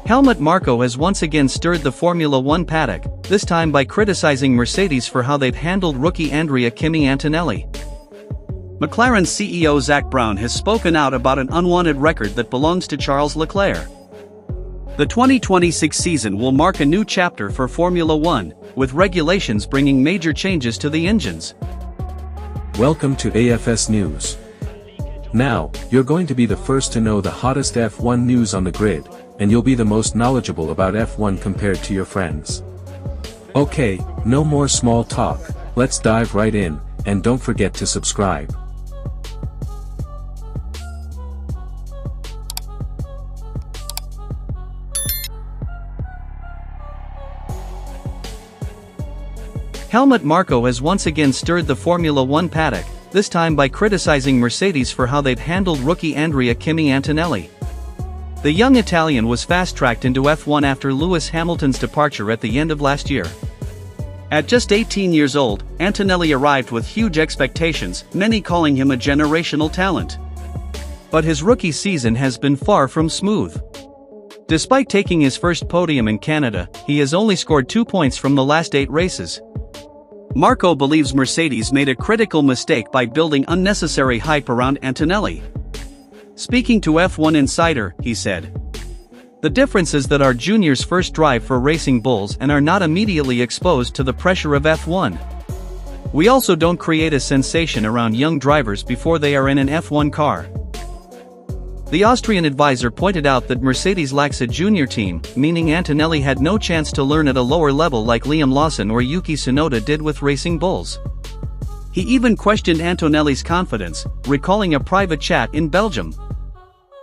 Helmut Marko has once again stirred the Formula One paddock, this time by criticizing Mercedes for how they've handled rookie Andrea Kimi Antonelli. McLaren's CEO Zak Brown has spoken out about an unwanted record that belongs to Charles Leclerc. The 2026 season will mark a new chapter for Formula One, with regulations bringing major changes to the engines. Welcome to AFS News. Now, you're going to be the first to know the hottest F1 news on the grid, and you'll be the most knowledgeable about F1 compared to your friends. Okay, no more small talk, let's dive right in, and don't forget to subscribe. Helmut Marko has once again stirred the Formula One paddock, this time by criticizing Mercedes for how they've handled rookie Andrea Kimi Antonelli. The young Italian was fast-tracked into F1 after Lewis Hamilton's departure at the end of last year. At just 18 years old, Antonelli arrived with huge expectations, many calling him a generational talent. But his rookie season has been far from smooth. Despite taking his first podium in Canada, he has only scored 2 points from the last 8 races. Marko believes Mercedes made a critical mistake by building unnecessary hype around Antonelli. Speaking to F1 Insider, he said, "The difference is that our juniors first drive for Racing Bulls and are not immediately exposed to the pressure of F1. We also don't create a sensation around young drivers before they are in an F1 car." The Austrian advisor pointed out that Mercedes lacks a junior team, meaning Antonelli had no chance to learn at a lower level like Liam Lawson or Yuki Tsunoda did with Racing Bulls. He even questioned Antonelli's confidence, recalling a private chat in Belgium.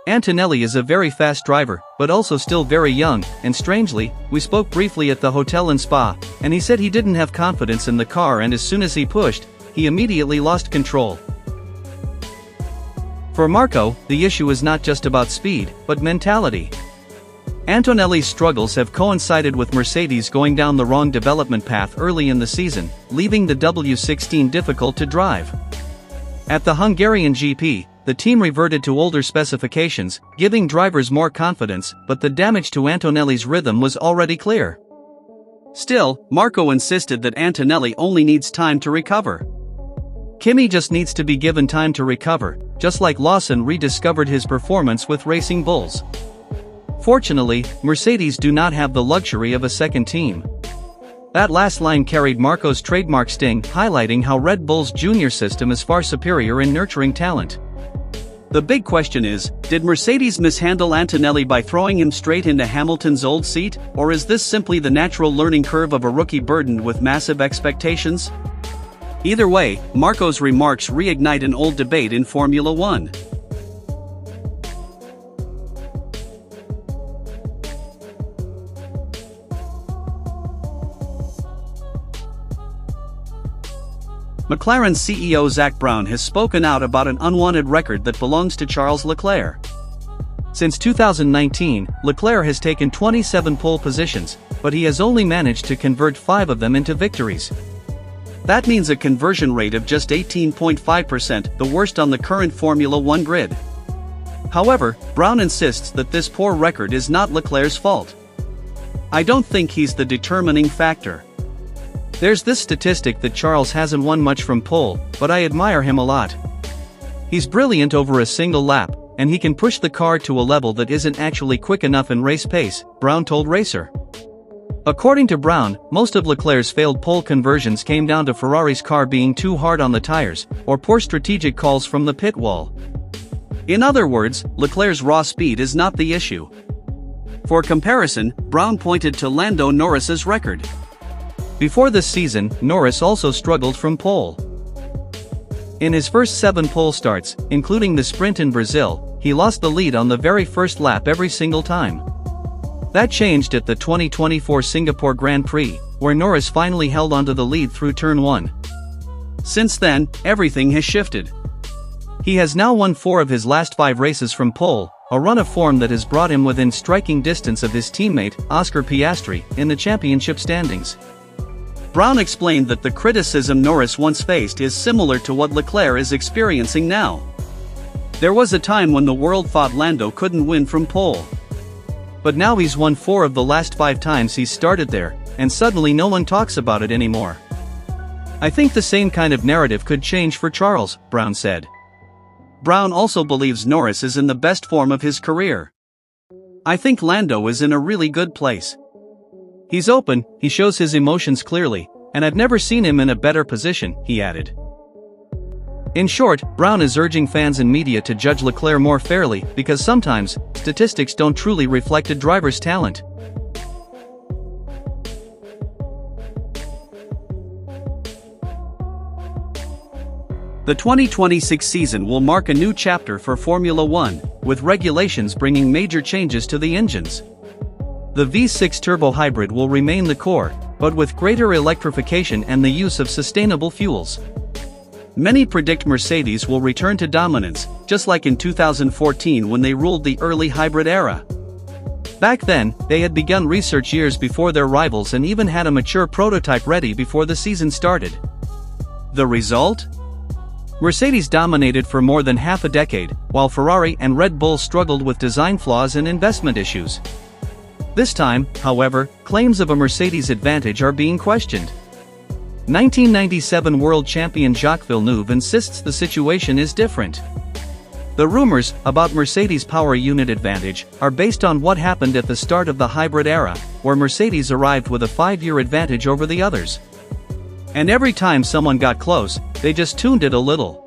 "Antonelli is a very fast driver, but also still very young, and strangely, we spoke briefly at the hotel in Spa, and he said he didn't have confidence in the car, and as soon as he pushed, he immediately lost control." For Marko, the issue is not just about speed, but mentality. Antonelli's struggles have coincided with Mercedes going down the wrong development path early in the season, leaving the W16 difficult to drive. At the Hungarian GP, the team reverted to older specifications, giving drivers more confidence, but the damage to Antonelli's rhythm was already clear. Still, Marko insisted that Antonelli only needs time to recover. Kimi just needs to be given time to recover, just like Lawson rediscovered his performance with Racing Bulls. Fortunately, Mercedes do not have the luxury of a second team. That last line carried Marko's trademark sting, highlighting how Red Bull's junior system is far superior in nurturing talent. The big question is, did Mercedes mishandle Antonelli by throwing him straight into Hamilton's old seat, or is this simply the natural learning curve of a rookie burdened with massive expectations? Either way, Marko's remarks reignite an old debate in Formula One. McLaren's CEO Zak Brown has spoken out about an unwanted record that belongs to Charles Leclerc. Since 2019, Leclerc has taken 27 pole positions, but he has only managed to convert 5 of them into victories. That means a conversion rate of just 18.5%, the worst on the current Formula One grid. However, Brown insists that this poor record is not Leclerc's fault. "I don't think he's the determining factor. There's this statistic that Charles hasn't won much from pole, but I admire him a lot. He's brilliant over a single lap, and he can push the car to a level that isn't actually quick enough in race pace," Brown told Racer. According to Brown, most of Leclerc's failed pole conversions came down to Ferrari's car being too hard on the tires, or poor strategic calls from the pit wall. In other words, Leclerc's raw speed is not the issue. For comparison, Brown pointed to Lando Norris's record. Before this season, Norris also struggled from pole. In his first 7 pole starts, including the sprint in Brazil, he lost the lead on the very first lap every single time. That changed at the 2024 Singapore Grand Prix, where Norris finally held onto the lead through turn 1. Since then, everything has shifted. He has now won 4 of his last 5 races from pole, a run of form that has brought him within striking distance of his teammate, Oscar Piastri, in the championship standings. Brown explained that the criticism Norris once faced is similar to what Leclerc is experiencing now. There was a time when the world thought Lando couldn't win from pole. But now he's won 4 of the last 5 times he's started there, and suddenly no one talks about it anymore. I think the same kind of narrative could change for Charles, Brown said. Brown also believes Norris is in the best form of his career. I think Lando is in a really good place. He's open, he shows his emotions clearly, and I've never seen him in a better position, he added. In short, Brown is urging fans and media to judge Leclerc more fairly because sometimes, statistics don't truly reflect a driver's talent. The 2026 season will mark a new chapter for Formula One, with regulations bringing major changes to the engines. The V6 turbo hybrid will remain the core, but with greater electrification and the use of sustainable fuels. Many predict Mercedes will return to dominance, just like in 2014 when they ruled the early hybrid era. Back then, they had begun research years before their rivals and even had a mature prototype ready before the season started. The result? Mercedes dominated for more than half a decade, while Ferrari and Red Bull struggled with design flaws and investment issues. This time, however, claims of a Mercedes advantage are being questioned. 1997 world champion Jacques Villeneuve insists the situation is different. The rumors about Mercedes' power unit advantage are based on what happened at the start of the hybrid era, where Mercedes arrived with a 5-year advantage over the others. And every time someone got close, they just tuned it a little.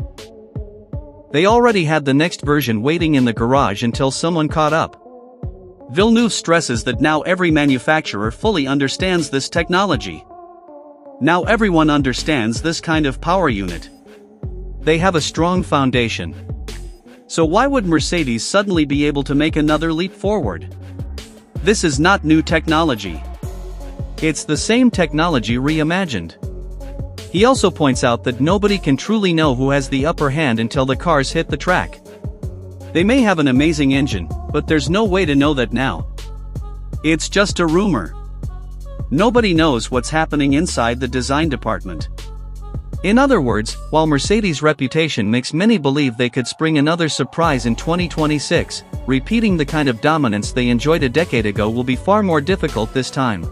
They already had the next version waiting in the garage until someone caught up. Villeneuve stresses that now every manufacturer fully understands this technology. Now everyone understands this kind of power unit. They have a strong foundation. So why would Mercedes suddenly be able to make another leap forward? This is not new technology. It's the same technology reimagined. He also points out that nobody can truly know who has the upper hand until the cars hit the track. They may have an amazing engine, but there's no way to know that now. It's just a rumor. Nobody knows what's happening inside the design department. In other words, while Mercedes' reputation makes many believe they could spring another surprise in 2026, repeating the kind of dominance they enjoyed a decade ago will be far more difficult this time.